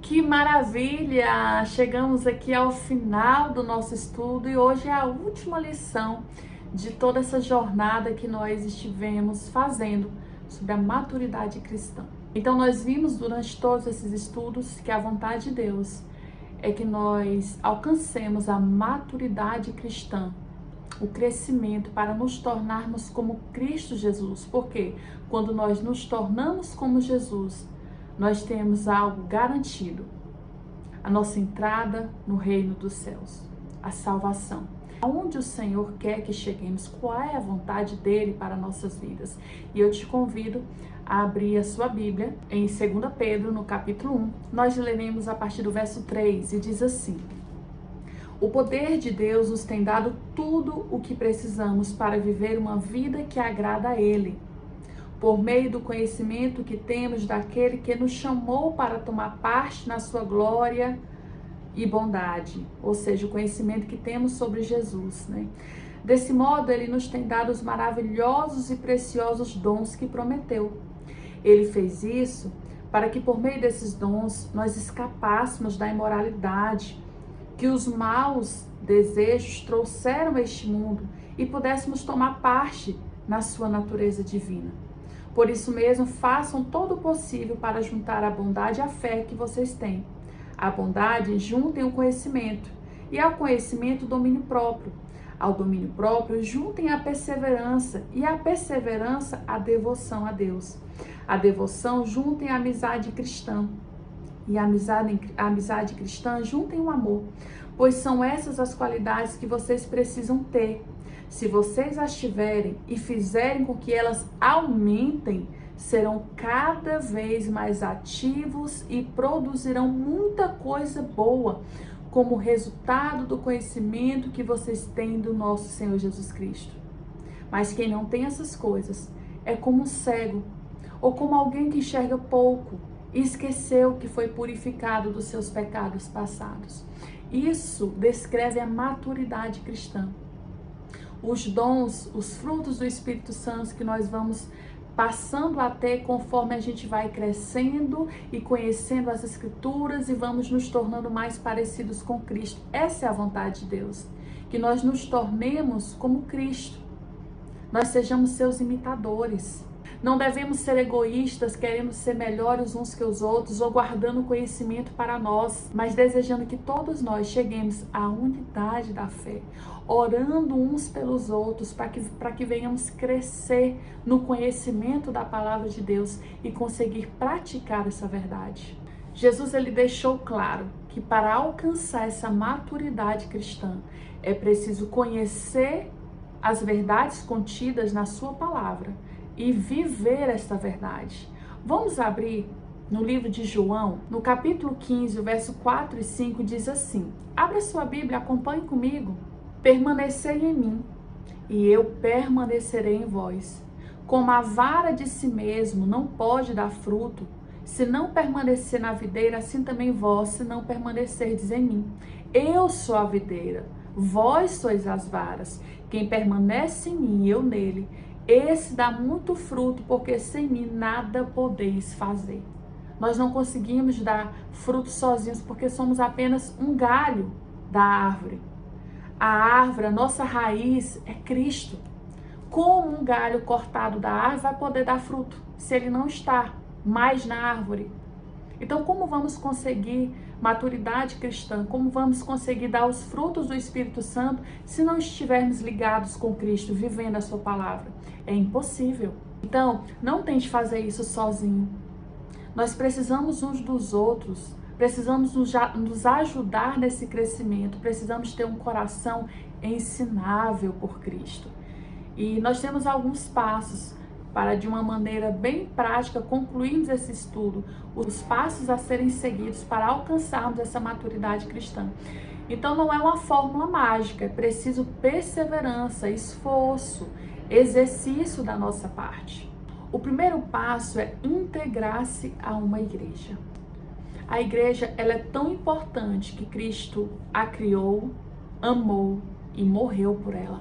Que maravilha! Chegamos aqui ao final do nosso estudo e hoje é a última lição de toda essa jornada que nós estivemos fazendo sobre a maturidade cristã. Então nós vimos durante todos esses estudos que a vontade de Deus é que nós alcancemos a maturidade cristã, o crescimento para nos tornarmos como Cristo Jesus. Porque quando nós nos tornamos como Jesus, nós temos algo garantido: a nossa entrada no reino dos céus, a salvação. Aonde o Senhor quer que cheguemos, qual é a vontade dele para nossas vidas. E eu te convido a abrir a sua Bíblia em 2 Pedro, no capítulo 1. Nós leremos a partir do verso 3 e diz assim: o poder de Deus nos tem dado tudo o que precisamos para viver uma vida que agrada a Ele, por meio do conhecimento que temos daquele que nos chamou para tomar parte na sua glória e bondade, ou seja, o conhecimento que temos sobre Jesus, né? Desse modo, Ele nos tem dado os maravilhosos e preciosos dons que prometeu. Ele fez isso para que, por meio desses dons, nós escapássemos da imoralidade que os maus desejos trouxeram a este mundo e pudéssemos tomar parte na sua natureza divina. Por isso mesmo, façam todo o possível para juntar a bondade à fé que vocês têm. A bondade, juntem o conhecimento, e ao conhecimento, o domínio próprio. Ao domínio próprio, juntem a perseverança, e à perseverança, a devoção a Deus. A devoção, juntem a amizade cristã, e a amizade cristã, juntem o amor, pois são essas as qualidades que vocês precisam ter. Se vocês as tiverem e fizerem com que elas aumentem, serão cada vez mais ativos e produzirão muita coisa boa, como resultado do conhecimento que vocês têm do nosso Senhor Jesus Cristo. Mas quem não tem essas coisas é como um cego, ou como alguém que enxerga pouco e esqueceu que foi purificado dos seus pecados passados. Isso descreve a maturidade cristã. Os dons, os frutos do Espírito Santo que nós vamos passando a ter conforme a gente vai crescendo e conhecendo as Escrituras e vamos nos tornando mais parecidos com Cristo. Essa é a vontade de Deus, que nós nos tornemos como Cristo, nós sejamos seus imitadores. Não devemos ser egoístas, querendo ser melhores uns que os outros ou guardando conhecimento para nós, mas desejando que todos nós cheguemos à unidade da fé, orando uns pelos outros para que venhamos crescer no conhecimento da palavra de Deus e conseguir praticar essa verdade. Jesus ele deixou claro que para alcançar essa maturidade cristã é preciso conhecer as verdades contidas na sua palavra e viver esta verdade. Vamos abrir no livro de João, no capítulo 15, o verso 4 e 5, diz assim: abra sua Bíblia, acompanhe comigo. Permanecei em mim, e eu permanecerei em vós. Como a vara de si mesmo não pode dar fruto, se não permanecer na videira, assim também vós, se não permanecerdes em mim. Eu sou a videira, vós sois as varas. Quem permanece em mim e eu nele, esse dá muito fruto, porque sem mim nada podeis fazer. Nós não conseguimos dar fruto sozinhos, porque somos apenas um galho da árvore. A árvore, a nossa raiz é Cristo. Como um galho cortado da árvore vai poder dar fruto, se ele não está mais na árvore? Então, como vamos conseguir maturidade cristã? Como vamos conseguir dar os frutos do Espírito Santo se não estivermos ligados com Cristo, vivendo a sua palavra? É impossível. Então, não tente fazer isso sozinho. Nós precisamos uns dos outros, precisamos nos ajudar nesse crescimento, precisamos ter um coração ensinável por Cristo. E nós temos alguns passos para, de uma maneira bem prática, concluirmos esse estudo, os passos a serem seguidos para alcançarmos essa maturidade cristã. Então não é uma fórmula mágica, é preciso perseverança, esforço, exercício da nossa parte. O primeiro passo é integrar-se a uma igreja. A igreja ela é tão importante que Cristo a criou, amou e morreu por ela.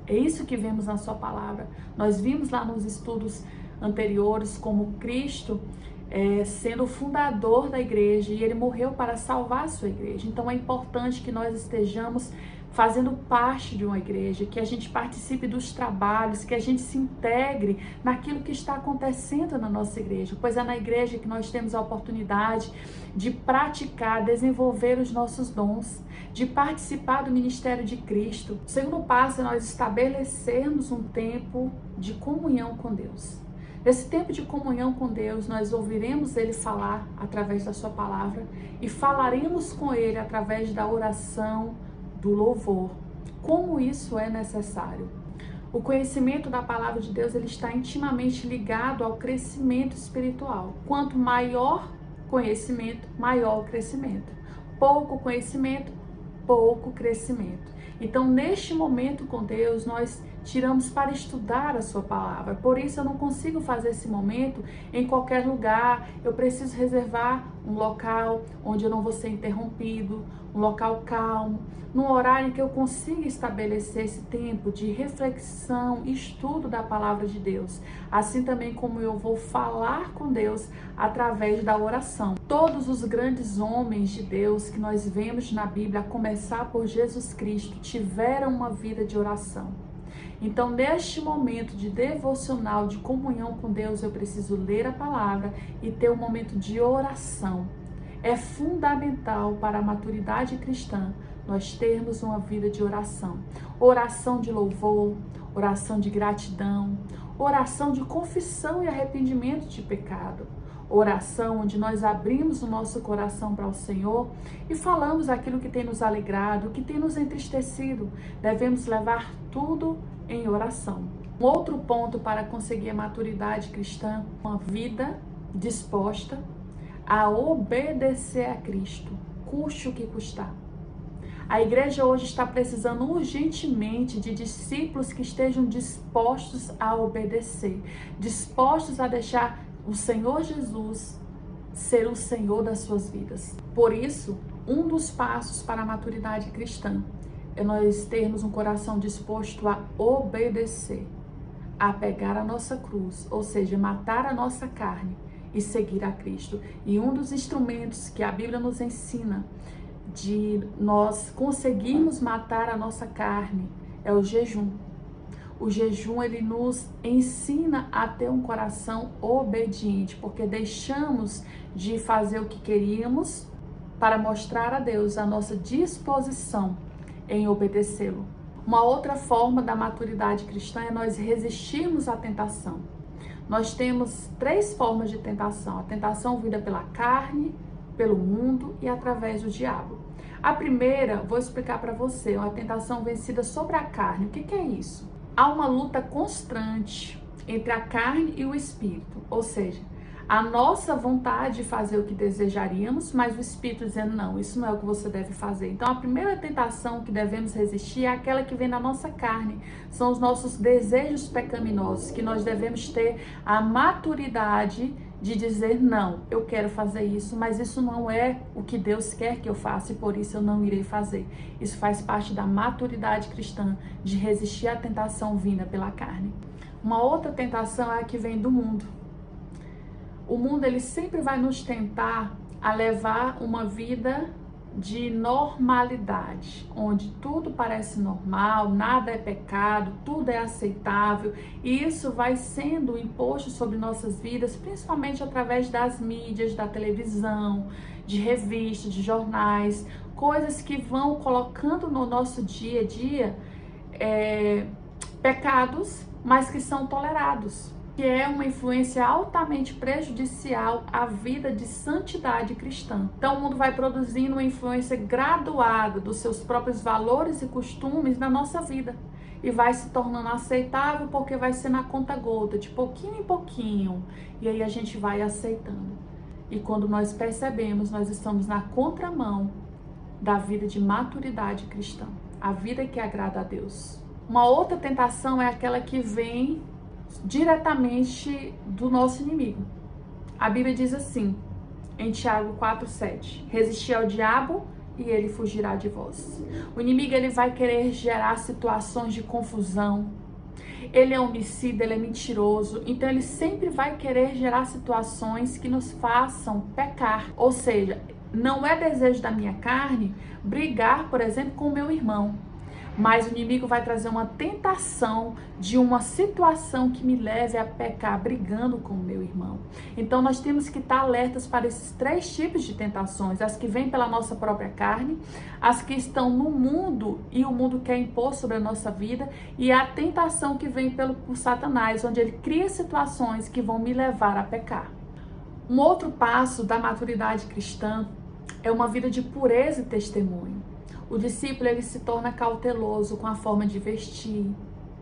É isso que vemos na sua palavra. Nós vimos lá nos estudos anteriores como Cristo sendo o fundador da igreja, e ele morreu para salvar a sua igreja. Então é importante que nós estejamos fazendo parte de uma igreja, que a gente participe dos trabalhos, que a gente se integre naquilo que está acontecendo na nossa igreja, pois é na igreja que nós temos a oportunidade de praticar, desenvolver os nossos dons, de participar do ministério de Cristo. O segundo passo é nós estabelecermos um tempo de comunhão com Deus. Nesse tempo de comunhão com Deus, nós ouviremos Ele falar através da sua palavra e falaremos com Ele através da oração, do louvor. Como isso é necessário? O conhecimento da palavra de Deus, ele está intimamente ligado ao crescimento espiritual. Quanto maior conhecimento, maior o crescimento. Pouco conhecimento, pouco crescimento. Então, neste momento com Deus, nós tiramos para estudar a sua palavra. Por isso eu não consigo fazer esse momento em qualquer lugar. Eu preciso reservar um local onde eu não vou ser interrompido, um local calmo, num horário em que eu consiga estabelecer esse tempo de reflexão e estudo da palavra de Deus. Assim também como eu vou falar com Deus através da oração. Todos os grandes homens de Deus que nós vemos na Bíblia, a começar por Jesus Cristo, tiveram uma vida de oração. Então, neste momento de devocional, de comunhão com Deus, eu preciso ler a palavra e ter um momento de oração. É fundamental para a maturidade cristã nós termos uma vida de oração. Oração de louvor, oração de gratidão, oração de confissão e arrependimento de pecado. Oração onde nós abrimos o nosso coração para o Senhor e falamos aquilo que tem nos alegrado, que tem nos entristecido. Devemos levar tudo em oração. Um outro ponto para conseguir a maturidade cristã, uma vida disposta a obedecer a Cristo, custe o que custar. A igreja hoje está precisando urgentemente de discípulos que estejam dispostos a obedecer, dispostos a deixar o Senhor Jesus ser o Senhor das suas vidas. Por isso, um dos passos para a maturidade cristã é nós termos um coração disposto a obedecer, a pegar a nossa cruz, ou seja, matar a nossa carne e seguir a Cristo. E um dos instrumentos que a Bíblia nos ensina de nós conseguirmos matar a nossa carne é o jejum. O jejum, ele nos ensina a ter um coração obediente, porque deixamos de fazer o que queríamos para mostrar a Deus a nossa disposição em obedecê-lo. Uma outra forma da maturidade cristã é nós resistirmos à tentação. Nós temos 3 formas de tentação: a tentação vinda pela carne, pelo mundo e através do diabo. A primeira, vou explicar para você, uma tentação vencida sobre a carne. O que é isso? Há uma luta constante entre a carne e o espírito, ou seja, a nossa vontade de fazer o que desejaríamos, mas o espírito dizendo não, isso não é o que você deve fazer. Então a primeira tentação que devemos resistir é aquela que vem da nossa carne, são os nossos desejos pecaminosos, que nós devemos ter a maturidade de dizer não, eu quero fazer isso, mas isso não é o que Deus quer que eu faça e por isso eu não irei fazer. Isso faz parte da maturidade cristã, de resistir à tentação vinda pela carne. Uma outra tentação é a que vem do mundo. O mundo, ele sempre vai nos tentar a levar uma vida de normalidade, onde tudo parece normal, nada é pecado, tudo é aceitável, e isso vai sendo imposto sobre nossas vidas, principalmente através das mídias, da televisão, de revistas, de jornais, coisas que vão colocando no nosso dia a dia pecados, mas que são tolerados, que é uma influência altamente prejudicial à vida de santidade cristã. Então o mundo vai produzindo uma influência graduada dos seus próprios valores e costumes na nossa vida. E vai se tornando aceitável porque vai ser na conta-gota, de pouquinho em pouquinho. E aí a gente vai aceitando. E quando nós percebemos, nós estamos na contramão da vida de maturidade cristã. A vida que agrada a Deus. Uma outra tentação é aquela que vem diretamente do nosso inimigo. A Bíblia diz assim, em Tiago 4:7, resisti ao diabo e ele fugirá de vós. O inimigo, ele vai querer gerar situações de confusão, ele é homicida, ele é mentiroso, então ele sempre vai querer gerar situações que nos façam pecar. Ou seja, não é desejo da minha carne brigar, por exemplo, com o meu irmão, mas o inimigo vai trazer uma tentação de uma situação que me leve a pecar brigando com o meu irmão. Então nós temos que estar alertas para esses 3 tipos de tentações: as que vêm pela nossa própria carne, as que estão no mundo e o mundo quer impor sobre a nossa vida, e a tentação que vem por Satanás, onde ele cria situações que vão me levar a pecar. Um outro passo da maturidade cristã é uma vida de pureza e testemunho. O discípulo, ele se torna cauteloso com a forma de vestir,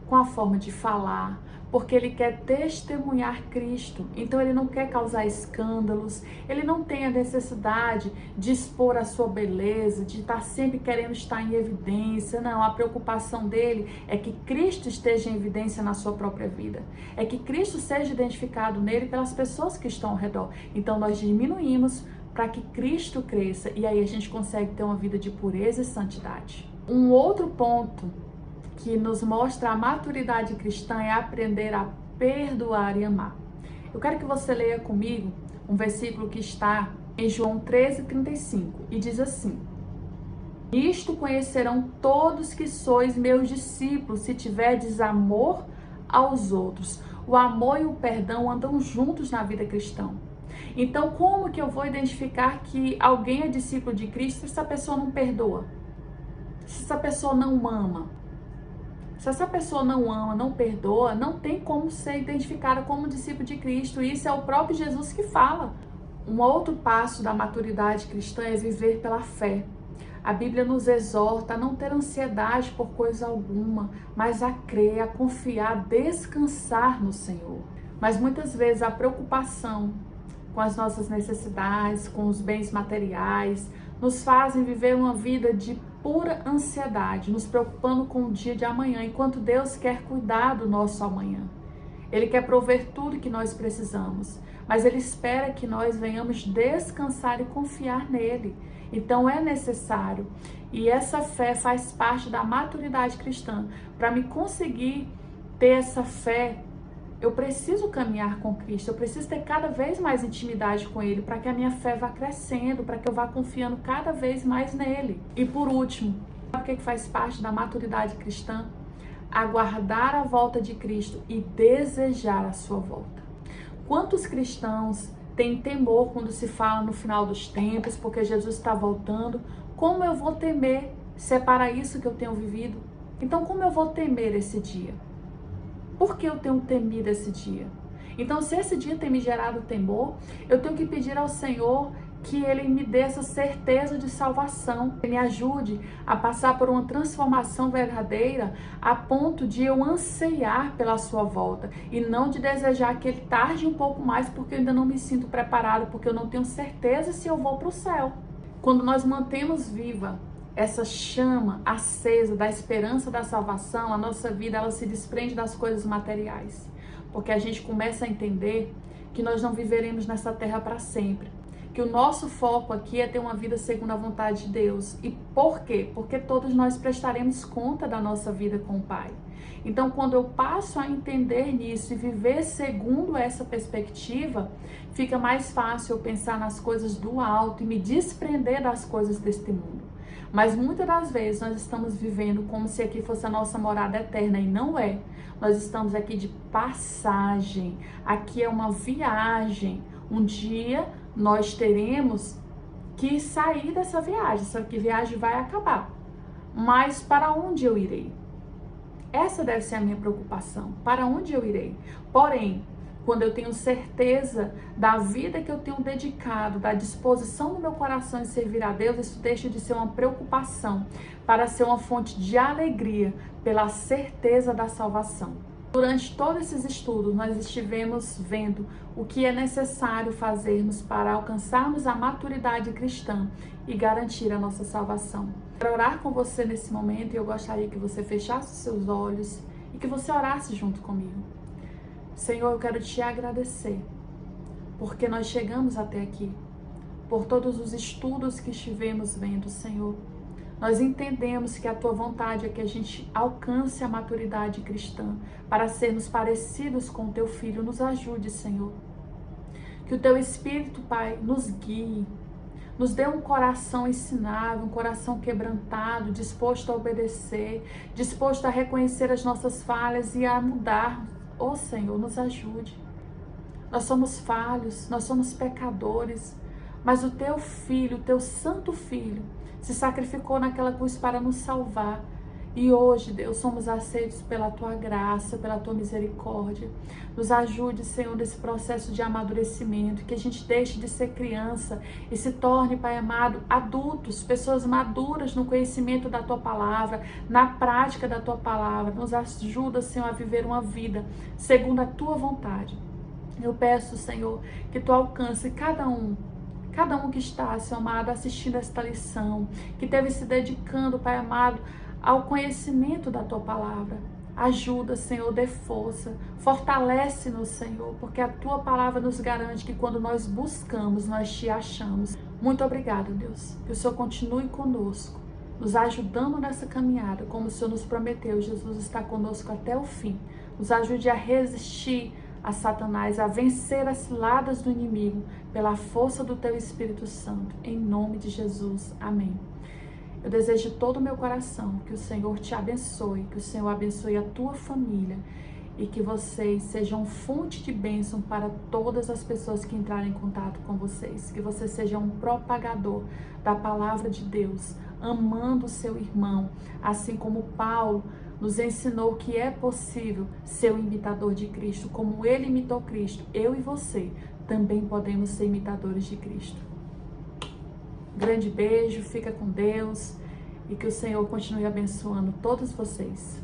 com a forma de falar, porque ele quer testemunhar Cristo. Então ele não quer causar escândalos, ele não tem a necessidade de expor a sua beleza, de estar sempre querendo estar em evidência. Não, a preocupação dele é que Cristo esteja em evidência na sua própria vida. É que Cristo seja identificado nele pelas pessoas que estão ao redor. Então nós diminuímos para que Cristo cresça, e aí a gente consegue ter uma vida de pureza e santidade. Um outro ponto que nos mostra a maturidade cristã é aprender a perdoar e amar. Eu quero que você leia comigo um versículo que está em João 13:35 e diz assim: "Isto conhecerão todos que sois meus discípulos, se tiverdes amor aos outros." O amor e o perdão andam juntos na vida cristã. Então, como que eu vou identificar que alguém é discípulo de Cristo se essa pessoa não perdoa? Se essa pessoa não ama? Se essa pessoa não ama, não perdoa, não tem como ser identificada como discípulo de Cristo. Isso é o próprio Jesus que fala. Um outro passo da maturidade cristã é viver pela fé. A Bíblia nos exorta a não ter ansiedade por coisa alguma, mas a crer, a confiar, a descansar no Senhor. Mas muitas vezes a preocupação com as nossas necessidades, com os bens materiais, nos fazem viver uma vida de pura ansiedade, nos preocupando com o dia de amanhã, enquanto Deus quer cuidar do nosso amanhã. Ele quer prover tudo que nós precisamos, mas Ele espera que nós venhamos descansar e confiar nele. Então é necessário, e essa fé faz parte da maturidade cristã. Para me conseguir ter essa fé, eu preciso caminhar com Cristo, eu preciso ter cada vez mais intimidade com Ele, para que a minha fé vá crescendo, para que eu vá confiando cada vez mais nele. E por último, sabe o que faz parte da maturidade cristã? Aguardar a volta de Cristo e desejar a sua volta. Quantos cristãos têm temor quando se fala no final dos tempos, porque Jesus está voltando? Como eu vou temer se é para isso que eu tenho vivido? Então, como eu vou temer esse dia? Por que eu tenho temido esse dia? Então, se esse dia tem me gerado temor, eu tenho que pedir ao Senhor que Ele me dê essa certeza de salvação, que me ajude a passar por uma transformação verdadeira a ponto de eu anseiar pela sua volta e não de desejar que Ele tarde um pouco mais porque eu ainda não me sinto preparado, porque eu não tenho certeza se eu vou para o céu. Quando nós mantemos viva essa chama acesa da esperança da salvação, a nossa vida ela se desprende das coisas materiais, porque a gente começa a entender que nós não viveremos nessa terra para sempre, que o nosso foco aqui é ter uma vida segundo a vontade de Deus. E por quê? Porque todos nós prestaremos conta da nossa vida com o Pai. Então, quando eu passo a entender nisso e viver segundo essa perspectiva, fica mais fácil eu pensar nas coisas do alto e me desprender das coisas deste mundo. Mas muitas das vezes nós estamos vivendo como se aqui fosse a nossa morada eterna, e não é. Nós estamos aqui de passagem, aqui é uma viagem. Um dia nós teremos que sair dessa viagem, só que a viagem vai acabar. Mas para onde eu irei? Essa deve ser a minha preocupação. Para onde eu irei? Porém, quando eu tenho certeza da vida que eu tenho dedicado, da disposição do meu coração em servir a Deus, isso deixa de ser uma preocupação para ser uma fonte de alegria pela certeza da salvação. Durante todos esses estudos, nós estivemos vendo o que é necessário fazermos para alcançarmos a maturidade cristã e garantir a nossa salvação. Quero orar com você nesse momento e eu gostaria que você fechasse os seus olhos e que você orasse junto comigo. Senhor, eu quero te agradecer, porque nós chegamos até aqui, por todos os estudos que estivemos vendo, Senhor. Nós entendemos que a tua vontade é que a gente alcance a maturidade cristã para sermos parecidos com o teu Filho. Nos ajude, Senhor. Que o teu Espírito, Pai, nos guie. Nos dê um coração ensinável, um coração quebrantado, disposto a obedecer, disposto a reconhecer as nossas falhas e a mudar. Ô Senhor, nos ajude. Nós somos falhos, nós somos pecadores, mas o teu Filho, o teu Santo Filho, se sacrificou naquela cruz para nos salvar. E hoje, Deus, somos aceitos pela tua graça, pela tua misericórdia. Nos ajude, Senhor, nesse processo de amadurecimento, que a gente deixe de ser criança e se torne, Pai amado, adultos, pessoas maduras no conhecimento da tua palavra, na prática da tua palavra. Nos ajuda, Senhor, a viver uma vida segundo a tua vontade. Eu peço, Senhor, que tu alcance cada um que está, Senhor amado, assistindo esta lição, que esteve se dedicando, Pai amado, ao conhecimento da tua palavra. Ajuda, Senhor, dê força, fortalece-nos, Senhor, porque a tua palavra nos garante que quando nós buscamos, nós te achamos. Muito obrigada, Deus, que o Senhor continue conosco, nos ajudando nessa caminhada, como o Senhor nos prometeu. Jesus está conosco até o fim. Nos ajude a resistir a Satanás, a vencer as ciladas do inimigo pela força do teu Espírito Santo. Em nome de Jesus. Amém. Eu desejo de todo o meu coração que o Senhor te abençoe, que o Senhor abençoe a tua família e que vocês sejam fonte de bênção para todas as pessoas que entrarem em contato com vocês. Que você seja um propagador da palavra de Deus, amando o seu irmão, assim como Paulo nos ensinou que é possível ser um imitador de Cristo. Como ele imitou Cristo, eu e você também podemos ser imitadores de Cristo. Grande beijo, fica com Deus e que o Senhor continue abençoando todos vocês.